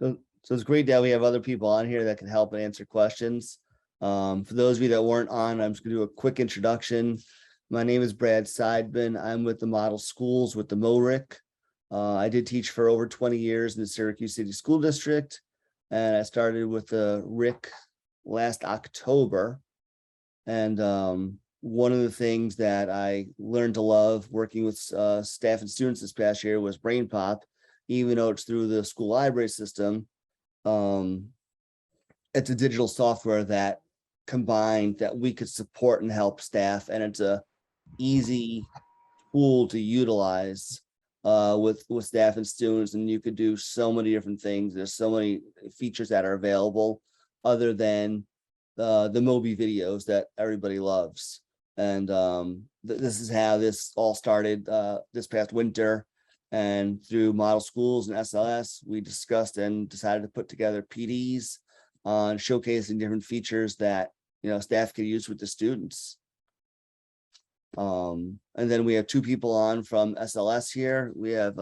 So it's great that we have other people on here that can help and answer questions. For those of you that weren't on, I'm just gonna do a quick introduction. My name is Brad Seidman. I'm with the Model Schools with the MORIC. I did teach for over 20 years in the Syracuse City School District, and I started with the RIC last October. And one of the things that I learned to love working with staff and students this past year was BrainPOP, even though it's through the school library system. It's a digital software that combined that we could support and help staff, and it's a easy tool to utilize with staff and students, and you could do so many different things. There's so many features that are available other than the Moby videos that everybody loves. And this is how this all started this past winter. And through Model Schools and SLS, we discussed and decided to put together PDs on showcasing different features that staff could use with the students. And then we have two people on from SLS here. We have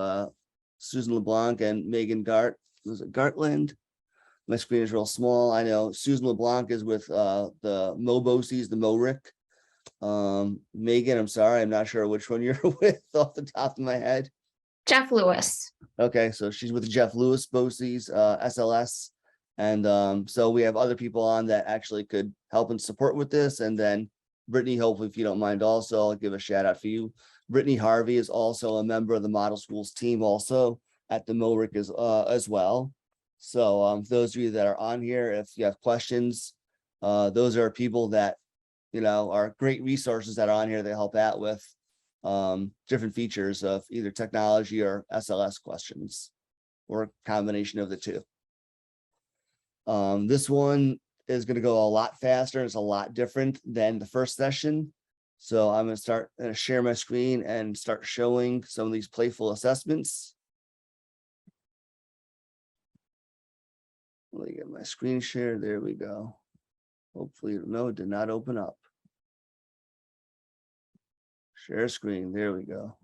Susan LeBlanc and Megan Gartland. My screen is real small. I know Susan LeBlanc is with the MOBOSIs, the MORIC. Megan, I'm sorry, I'm not sure which one you're with off the top of my head. Jeff Lewis. Okay, so she's with Jeff Lewis BOSI's SLS. And so we have other people on that actually could help and support with this. And then Brittany, hopefully, if you don't mind, also, I'll give a shout out for you. Brittany Harvey is also a member of the Model Schools team, also at the MORIC as well. So those of you that are on here, if you have questions, those are people that are great resources that are on here that help out with different features of either technology or SLS questions, or a combination of the two. This one is going to go a lot faster. It's a lot different than the first session. So I'm going to share my screen and start showing some of these playful assessments. Let me get my screen share. There we go. Hopefully, no, it did not open up. Share screen. There we go.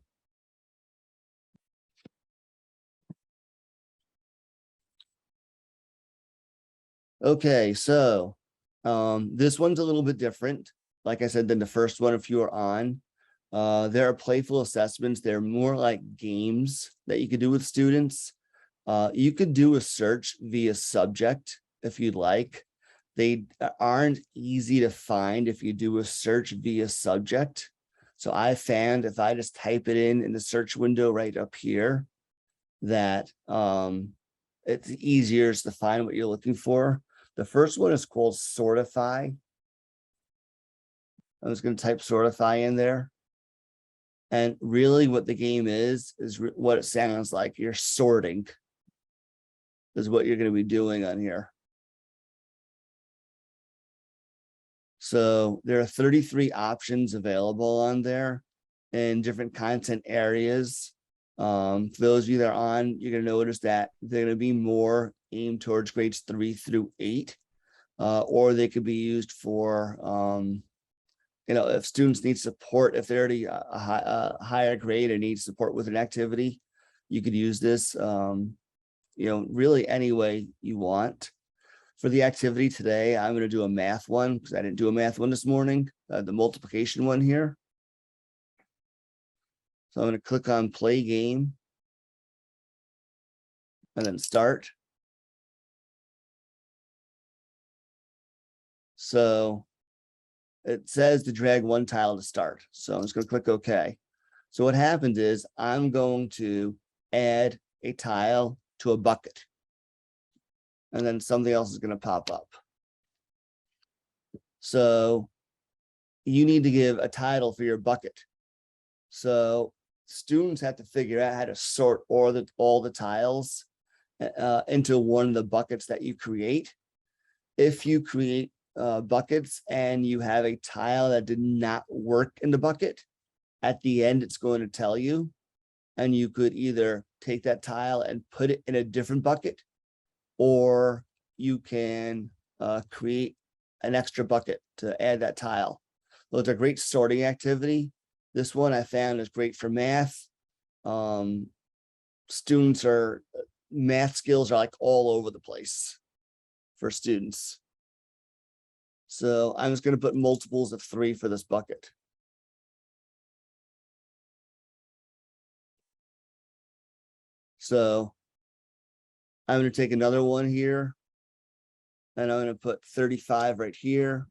Okay, so this one's a little bit different, like I said, than the first one. If you are on, there are playful assessments. They're more like games that you could do with students. You could do a search via subject if you'd like. They aren't easy to find if you do a search via subject. So I found if I just type it in the search window right up here, that it's easier to find what you're looking for. The first one is called Sortify. I'm just going to type Sortify in there. And really what the game is what it sounds like. You're sorting is what you're going to be doing on here. So there are 33 options available on there in different content areas. For those of you that are on, you're going to notice that they're going to be more aimed towards grades 3 through 8, or they could be used for, if students need support, if they're already a higher grade and need support with an activity, you could use this, really any way you want. For the activity today, I'm going to do a math one because I didn't do a math one this morning, the multiplication one here. So I'm going to click on play game and then start. So it says to drag one tile to start. So I'm just going to click OK. So what happened is I'm going to add a tile to a bucket. And then something else is going to pop up. So you need to give a title for your bucket. So students have to figure out how to sort all the tiles into one of the buckets that you create. If you create buckets and you have a tile that did not work in the bucket, at the end it's going to tell you, and you could either take that tile and put it in a different bucket, or you can create an extra bucket to add that tile. Those are great sorting activity. This one I found is great for math. Students are math skills are like all over the place for students. So I'm just going to put multiples of 3 for this bucket. So I'm going to take another one here, and I'm going to put 35 right here.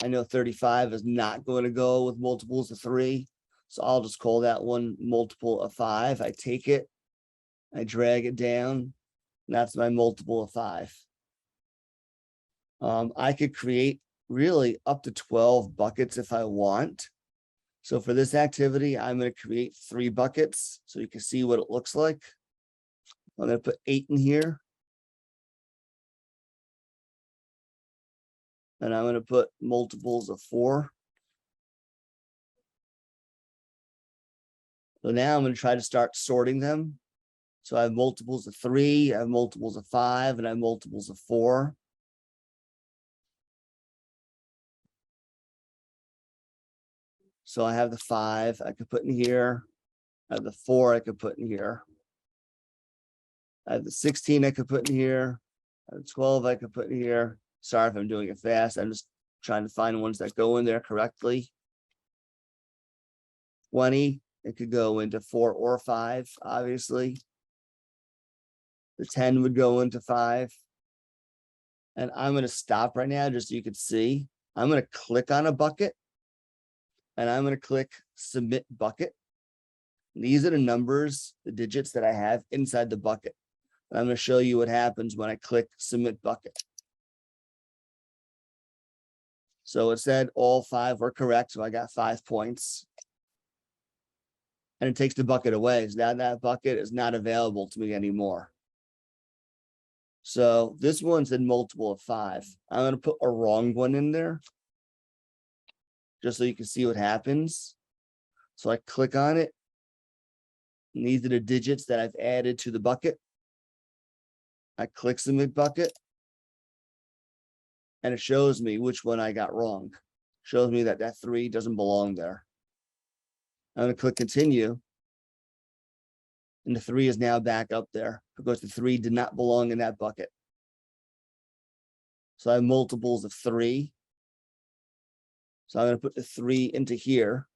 I know 35 is not going to go with multiples of 3. So I'll just call that one multiple of 5. I take it, I drag it down, and that's my multiple of 5. I could create really up to 12 buckets if I want. So for this activity, I'm going to create 3 buckets so you can see what it looks like. I'm going to put 8 in here. And I'm going to put multiples of 4. So now I'm going to try to start sorting them. So I have multiples of 3, I have multiples of 5, and I have multiples of 4. So I have the 5 I could put in here. I have the 4 I could put in here. I have the 16 I could put in here. I have 12 I could put in here. Sorry if I'm doing it fast. I'm just trying to find ones that go in there correctly. 20, it could go into 4 or 5, obviously. The 10 would go into 5. And I'm going to stop right now just so you can see. I'm going to click on a bucket. And I'm going to click Submit Bucket. These are the numbers, the digits that I have inside the bucket. I'm going to show you what happens when I click Submit Bucket. So it said all 5 were correct, so I got 5 points. And it takes the bucket away. So now that bucket is not available to me anymore. So this one said multiple of 5. I'm going to put a wrong one in there, just so you can see what happens. So I click on it. And these are the digits that I've added to the bucket. I click Submit Bucket. And it shows me which one I got wrong. Shows me that that 3 doesn't belong there. I'm going to click Continue. And the 3 is now back up there because the 3 did not belong in that bucket. So I have multiples of 3. So I'm going to put the 3 into here.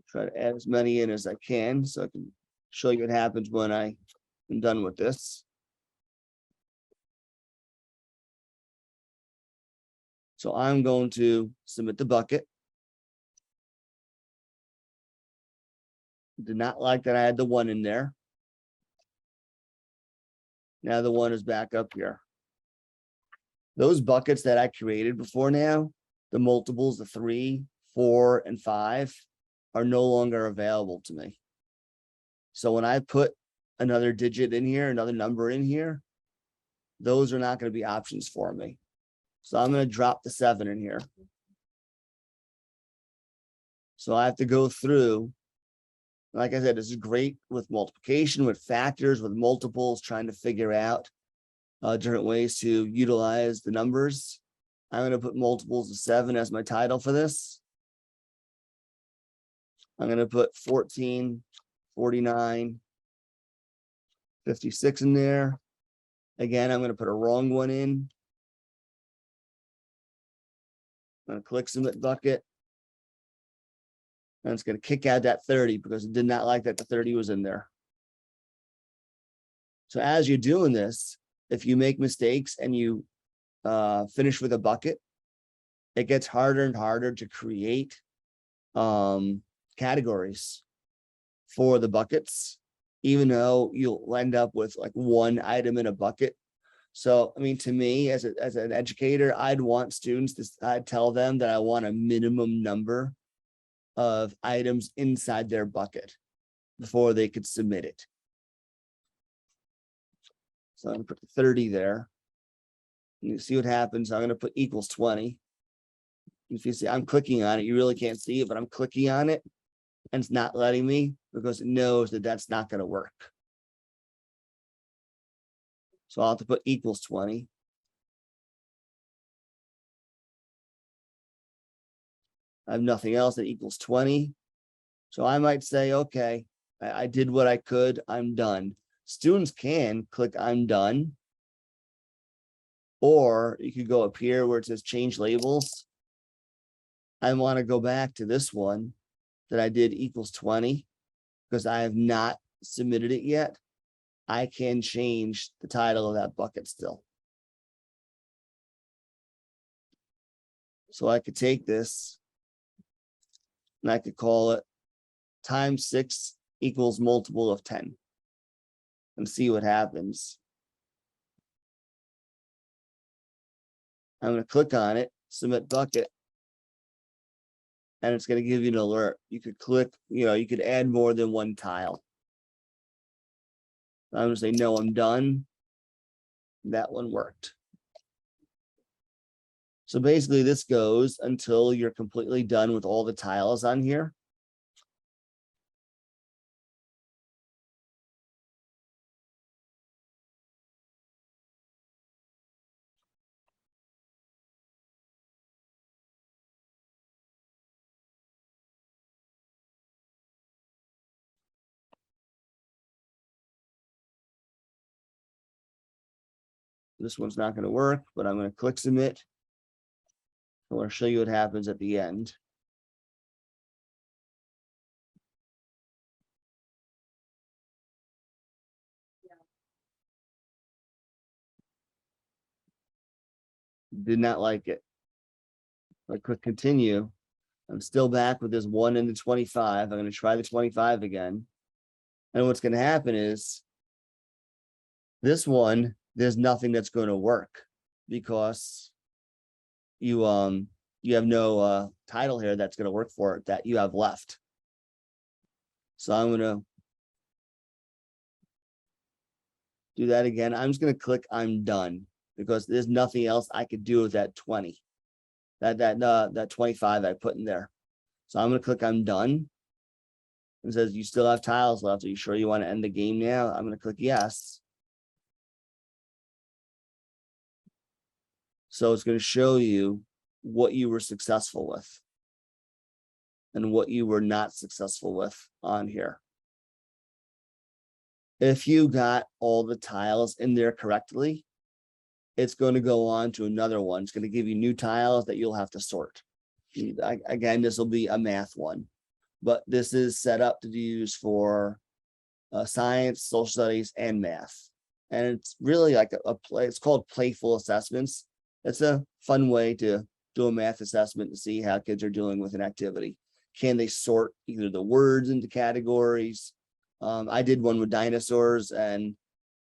Try to add as many in as I can so I can show you what happens when I am done with this. So I'm going to submit the bucket. Did not like that I had the 1 in there. Now the 1 is back up here. Those buckets that I created before now, the multiples of 3, 4, and 5 are no longer available to me. So when I put another digit in here, another number in here, those are not going to be options for me. So I'm going to drop the 7 in here. So I have to go through. Like I said, this is great with multiplication, with factors, with multiples, trying to figure out different ways to utilize the numbers. I'm going to put multiples of 7 as my title for this. I'm going to put 14, 49, 56 in there. Again, I'm going to put a wrong one in. I'm going to click Submit Bucket. And it's going to kick out that 30 because it did not like that the 30 was in there. So as you're doing this, if you make mistakes and you finish with a bucket, it gets harder and harder to create categories for the buckets, even though you'll end up with like 1 item in a bucket. So, I mean, to me, as an educator, I'd want students to, I'd tell them that I want a minimum number of items inside their bucket before they could submit it. So I'm going to put 30 there. You see what happens. I'm going to put equals 20. If you see, I'm clicking on it. You really can't see it, but I'm clicking on it and it's not letting me because it knows that that's not going to work. So I'll have to put equals 20. I have nothing else that equals 20. So I might say, okay, I did what I could, I'm done. Students can click I'm done. Or you could go up here where it says change labels. I want to go back to this one that I did equals 20 because I have not submitted it yet. I can change the title of that bucket still. So I could take this and I could call it times 6 equals multiple of 10 and see what happens. I'm going to click on it, submit bucket, and it's going to give you an alert. You could click, you could add more than one tile. I'm going to say, no, I'm done. That one worked. So basically this goes until you're completely done with all the tiles on here. This one's not going to work, but I'm going to click submit. I want to show you what happens at the end. Did not like it. I click continue. I'm still back with this 1 and the 25. I'm going to try the 25 again. And what's going to happen is this one, there's nothing that's going to work because you have no title here that's going to work for it that you have left. So I'm going to do that again. I'm just going to click I'm done because there's nothing else I could do with that 20. That 25 I put in there. So I'm going to click I'm done. It says you still have tiles left. Are you sure you want to end the game now? I'm going to click yes. So it's going to show you what you were successful with and what you were not successful with on here. If you got all the tiles in there correctly, it's going to go on to another one. It's going to give you new tiles that you'll have to sort. Again, this will be a math one, but this is set up to use for science, social studies, and math. And it's really like a play. It's called Playful Assessments. It's a fun way to do a math assessment to see how kids are doing with an activity. Can they sort either the words into categories? I did one with dinosaurs, and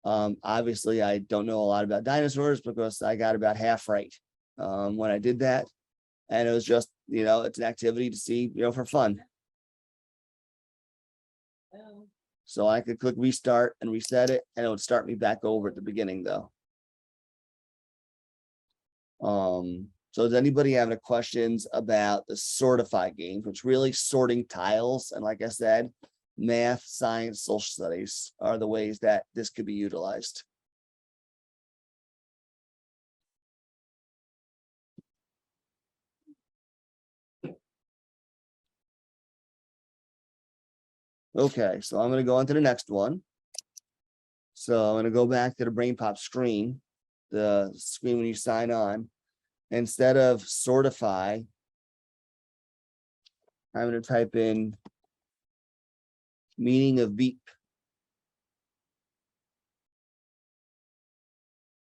obviously I don't know a lot about dinosaurs because I got about half right when I did that. And it was just, it's an activity to see, for fun. So I could click restart and reset it, and it would start me back over at the beginning though. So does anybody have any questions about the Sortify game, which really sorting tiles? And like I said, math, science, social studies are the ways that this could be utilized. Okay, so I'm going to go on to the next one. So I'm going to go back to the BrainPOP screen, the screen when you sign on. Instead of Sortify, I'm going to type in meaning of beep.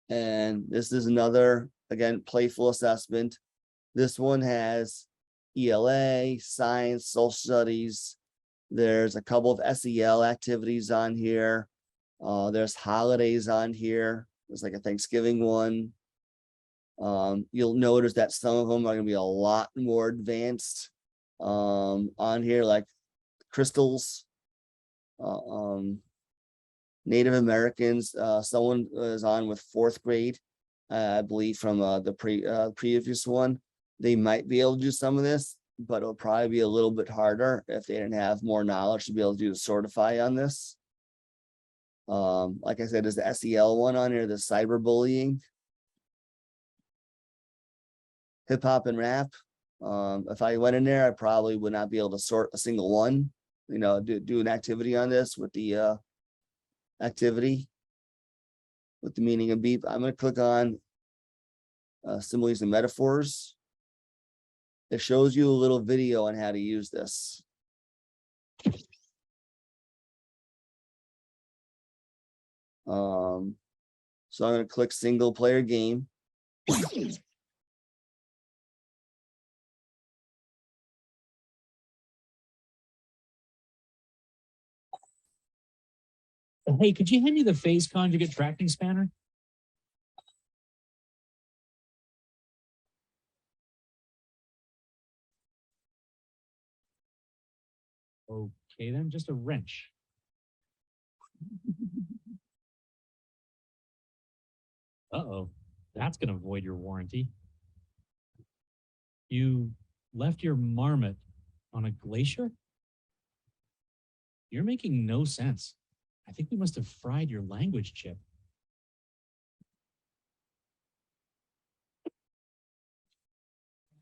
And this is another, again, playful assessment. This one has ELA, science, social studies. There's a couple of SEL activities on here. There's holidays on here. There's like a Thanksgiving one. You'll notice that some of them are going to be a lot more advanced on here, like crystals, Native Americans. Someone is on with 4th grade, I believe, from the previous one. They might be able to do some of this, but it'll probably be a little bit harder if they didn't have more knowledge to be able to do the Sortify on this. Like I said, there's the SEL one on here, the cyberbullying, hip hop and rap. If I went in there, I probably would not be able to sort a single one. do an activity on this with the activity with the meaning of beep. I'm going to click on similes and metaphors. It shows you a little video on how to use this. So I'm going to click single player game. Hey, could you hand me the phase conjugate tracking spanner? Okay, then just a wrench. Uh-oh, that's going to void your warranty. You left your marmot on a glacier? You're making no sense. I think we must have fried your language chip.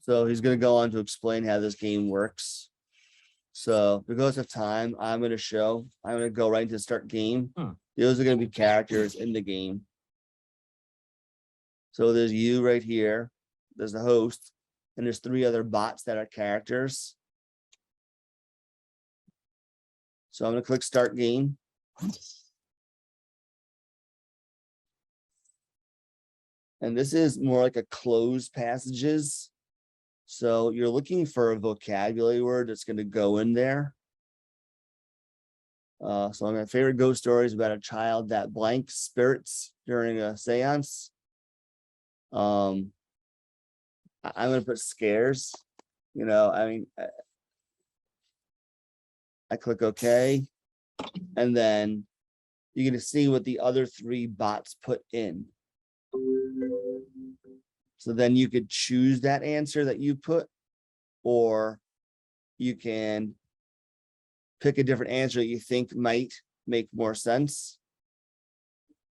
So he's going to go on to explain how this game works. So because of time, I'm going to go right into start game. Those are going to be characters in the game. So there's you right here. There's the host. And there's 3 other bots that are characters. So I'm going to click start game. And this is more like a closed passages. So you're looking for a vocabulary word that's going to go in there. So my favorite ghost story is about a child that blank spirits during a seance. I'm going to put scares. I click OK. And then you're going to see what the other 3 bots put in. So then you could choose that answer that you put, or you can pick a different answer that you think might make more sense.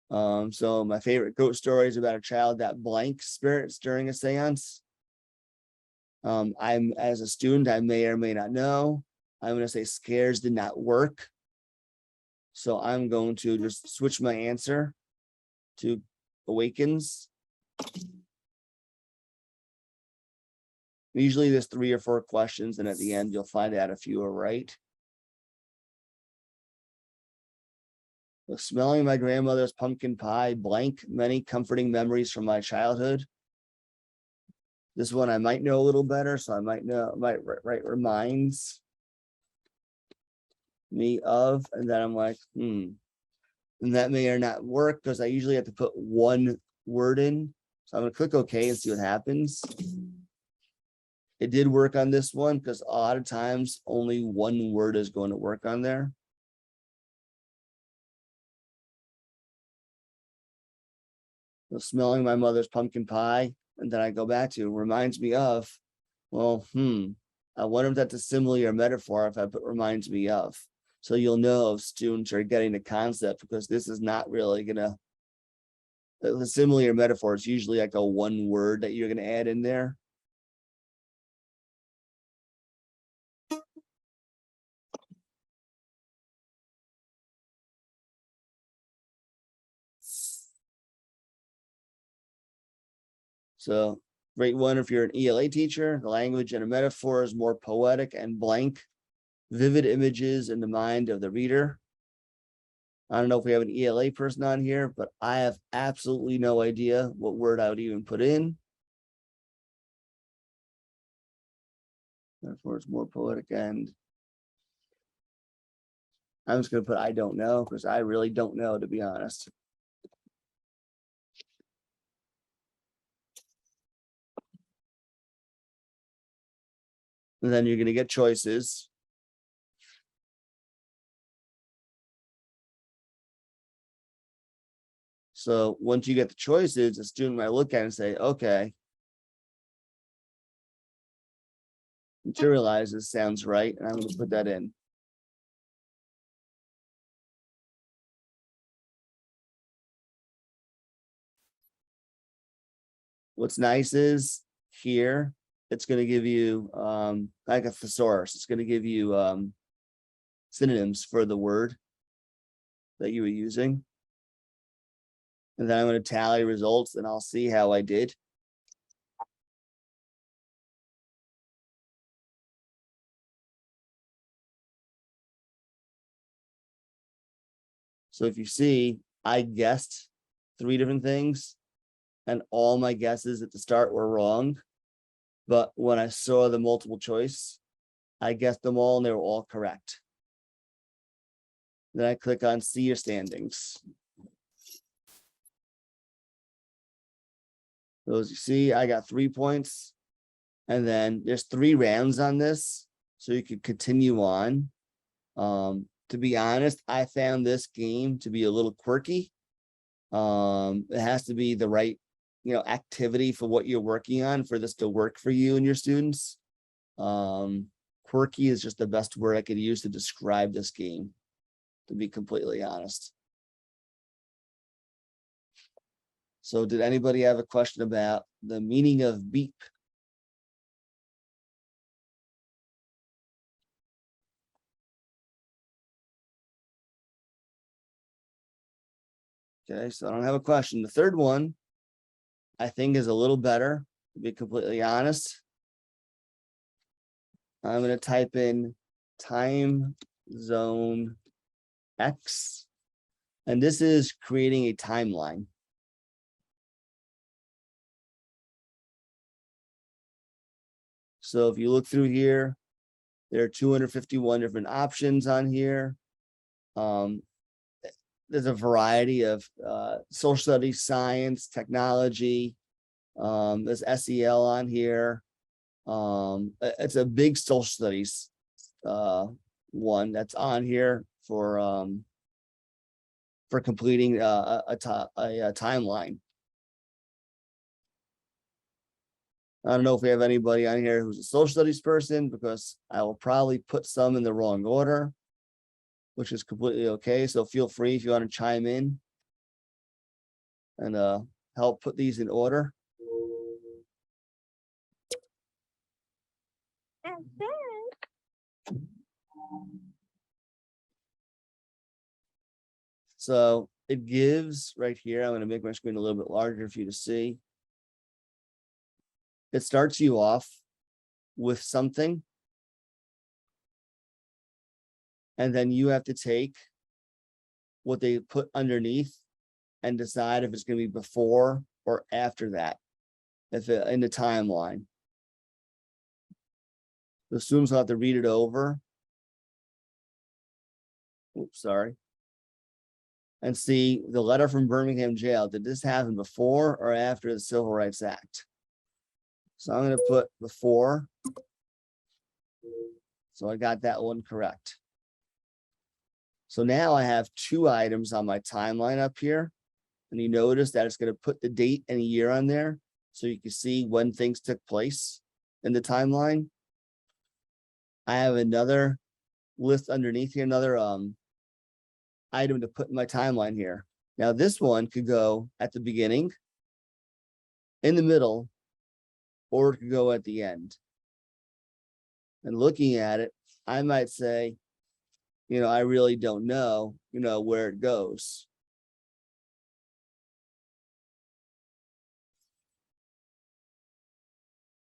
So my favorite ghost story is about a child that blank spirits during a seance. I'm as a student, I may or may not know. I'm going to say scares did not work. So I'm going to just switch my answer to awakens. Usually there's 3 or 4 questions, and at the end you'll find out if you are right. The smelling my grandmother's pumpkin pie, blank many comforting memories from my childhood. This one I might know a little better, so I might write reminds me of, and then I'm like, and that may or not work because I usually have to put 1 word in. So I'm gonna click OK and see what happens. It did work on this one because a lot of times only 1 word is going to work on there. So smelling my mother's pumpkin pie, and then I go back to reminds me of, well, I wonder if that's a simile or metaphor if I put reminds me of. So you'll know if students are getting the concept, because this is not really gonna, the simile or metaphor is usually like a 1 word that you're gonna add in there. So rate 1 if you're an ELA teacher. The language and a metaphor is more poetic and blank, vivid images in the mind of the reader. I don't know if we have an ELA person on here, but I have absolutely no idea what word I would even put in. Therefore, it's more poetic, and I'm just going to put I don't know because I really don't know, to be honest. And then you're going to get choices. So once you get the choices, the student might look at it and say, okay, materializes sounds right, and I'm going to put that in. What's nice is here, it's going to give you like a thesaurus. It's going to give you synonyms for the word that you were using. And then I'm going to tally results and I'll see how I did. So if you see, I guessed 3 different things and all my guesses at the start were wrong. But when I saw the multiple choice, I guessed them all and they were all correct. Then I click on see your standings. So as you see, I got 3 points. And then there's 3 rounds on this. So you could continue on. To be honest, I found this game to be a little quirky. It has to be the right, activity for what you're working on for this to work for you and your students. Quirky is just the best word I could use to describe this game, to be completely honest. So did anybody have a question about the meaning of beep? Okay, so I don't have a question. The third one, I think, is a little better, to be completely honest. I'm going to type in time zone X, and this is creating a timeline. So if you look through here, there are 251 different options on here. There's a variety of social studies, science, technology. There's SEL on here. It's a big social studies one that's on here for completing a timeline. I don't know if we have anybody on here who's a social studies person, because I will probably put some in the wrong order, which is completely okay. So feel free if you want to chime in and help put these in order. So it gives right here, I'm going to make my screen a little bit larger for you to see. It starts you off with something, and then you have to take what they put underneath and decide if it's going to be before or after that, if it, in the timeline. The students will have to read it over. Oops, sorry. And see the letter from Birmingham jail. Did this happen before or after the Civil Rights Act? So I'm going to put before. So I got that one correct. So now I have 2 items on my timeline up here. And you notice that it's going to put the date and year on there, so you can see when things took place in the timeline. I have another list underneath here, another item to put in my timeline here. Now this one could go at the beginning, in the middle, or it could go at the end. And looking at it, I might say, I really don't know, where it goes.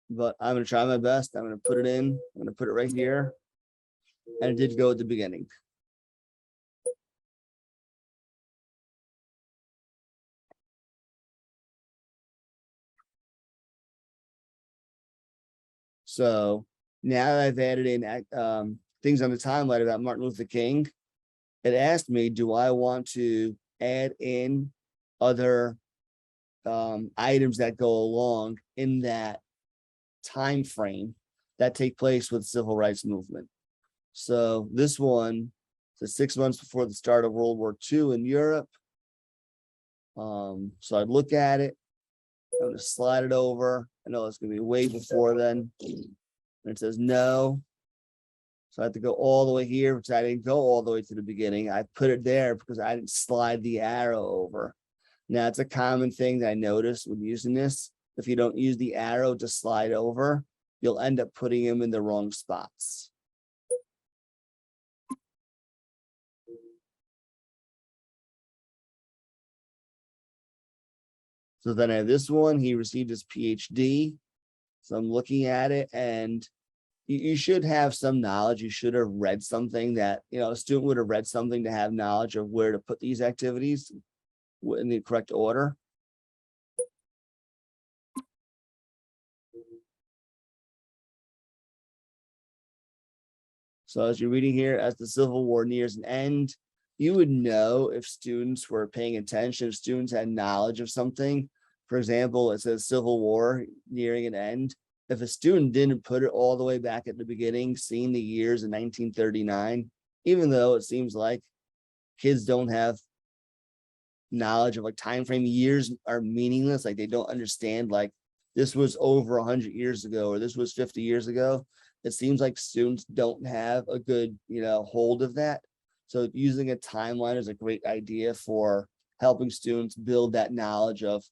But I'm going to try my best. I'm going to put it in. I'm going to put it right here. And it did go at the beginning. So now that I've added in things on the timeline about Martin Luther King, it asked me, do I want to add in other items that go along in that time frame that take place with the civil rights movement. So this one, so 6 months before the start of World War II in Europe. So I'd look at it. I'm going to slide it over. I know it's going to be way before then. And it says no. So I have to go all the way here, which I didn't go all the way to the beginning. I put it there because I didn't slide the arrow over. Now, it's a common thing that I noticed when using this. If you don't use the arrow to slide over, you'll end up putting them in the wrong spots. So then I have this one, he received his PhD. So I'm looking at it, and you should have some knowledge. You should have read something that, a student would have read something to have knowledge of where to put these activities in the correct order. So as you're reading here, as the Civil War nears an end, you would know if students were paying attention, if students had knowledge of something. For example, it says Civil War nearing an end. If a student didn't put it all the way back at the beginning, seeing the years in 1939, even though it seems like kids don't have knowledge of like time frame, years are meaningless. Like they don't understand like this was over 100 years ago or this was 50 years ago. It seems like students don't have a good, hold of that. So using a timeline is a great idea for helping students build that knowledge of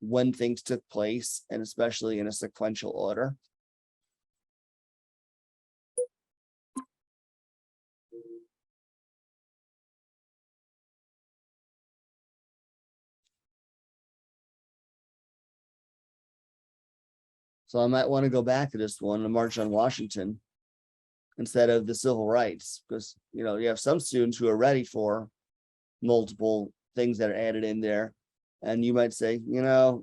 when things took place, and especially in a sequential order. So I might want to go back to this one, the March on Washington, instead of the civil rights, because, you have some students who are ready for multiple things that are added in there. And you might say,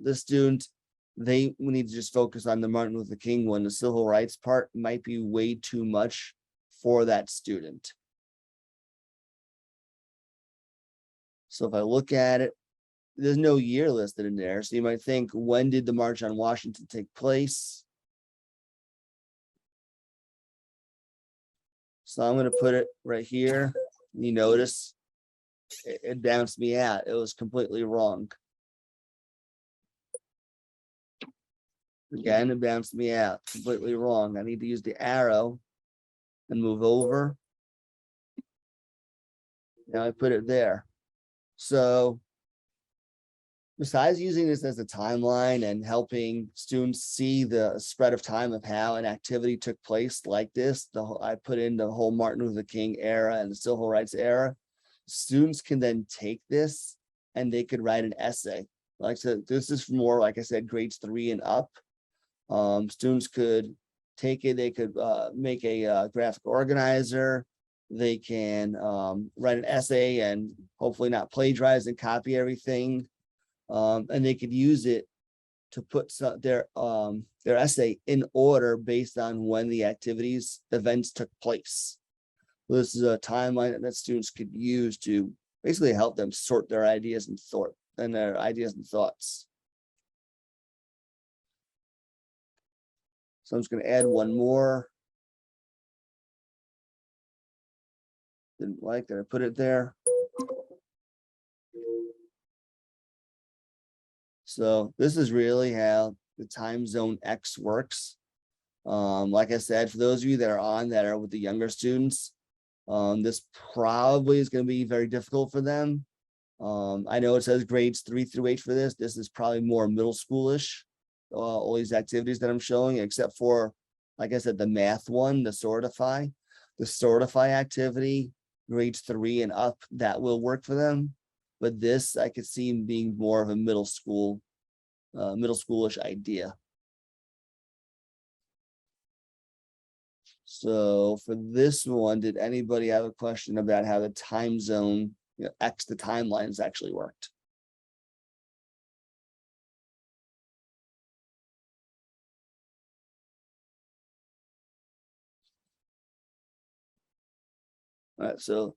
this student, we need to just focus on the Martin Luther King one. The civil rights part might be way too much for that student. So if I look at it, there's no year listed in there. So you might think, when did the March on Washington take place? So I'm going to put it right here. You notice it bounced me out. It was completely wrong. Again, it bounced me out, completely wrong. I need to use the arrow and move over. Now I put it there. So besides using this as a timeline and helping students see the spread of time of how an activity took place like this, I put in the whole Martin Luther King era and the civil rights era. Students can then take this and they could write an essay. Like I said, this is more, like I said, grades 3 and up. Students could take it, they could make a graphic organizer, they can write an essay and hopefully not plagiarize and copy everything. And they could use it to put their essay in order based on when the events took place. This is a timeline that students could use to basically help them sort their ideas and thoughts. So I'm just going to add one more. Didn't like that I put it there. So this is really how the time zone X works. Like I said, for those of you that are with the younger students, this probably is going to be very difficult for them. I know it says grades 3 through 8 for this. This is probably more middle schoolish. All these activities that I'm showing, except for, like I said, the math one, the Sortify activity, grades 3 and up, that will work for them. But this, I could see being more of a middle schoolish idea. So for this one, did anybody have a question about how the time zone, X, the timelines actually worked? All right, so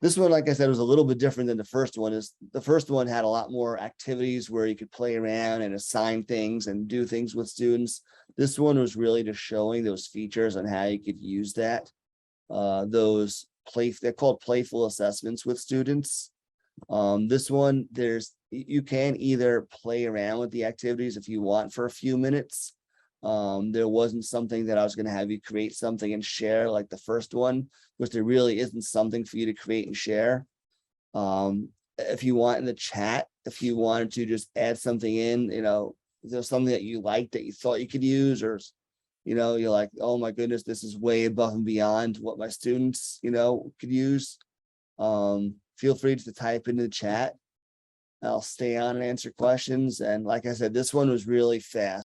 this one, like I said, was a little bit different than the first one. The first one had a lot more activities where you could play around and assign things and do things with students. This one was really just showing those features on how you could use that. They're called playful assessments with students. This one, you can either play around with the activities if you want for a few minutes. There wasn't something that I was going to have you create something and share like the first one, which there really isn't something for you to create and share. If you want in the chat, if you wanted to just add something in, if there's something that you liked that you thought you could use, or you're like, oh my goodness, this is way above and beyond what my students could use, feel free to type into the chat. I'll stay on and answer questions. And like I said, this one was really fast.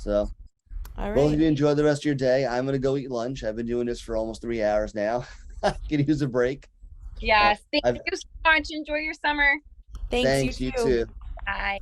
So All both of right. you enjoy the rest of your day. I'm gonna go eat lunch. I've been doing this for almost 3 hours now. I could use a break. Yes. Thank I've- you so much. Enjoy your summer. Thanks, Thanks, you you too. too. Bye.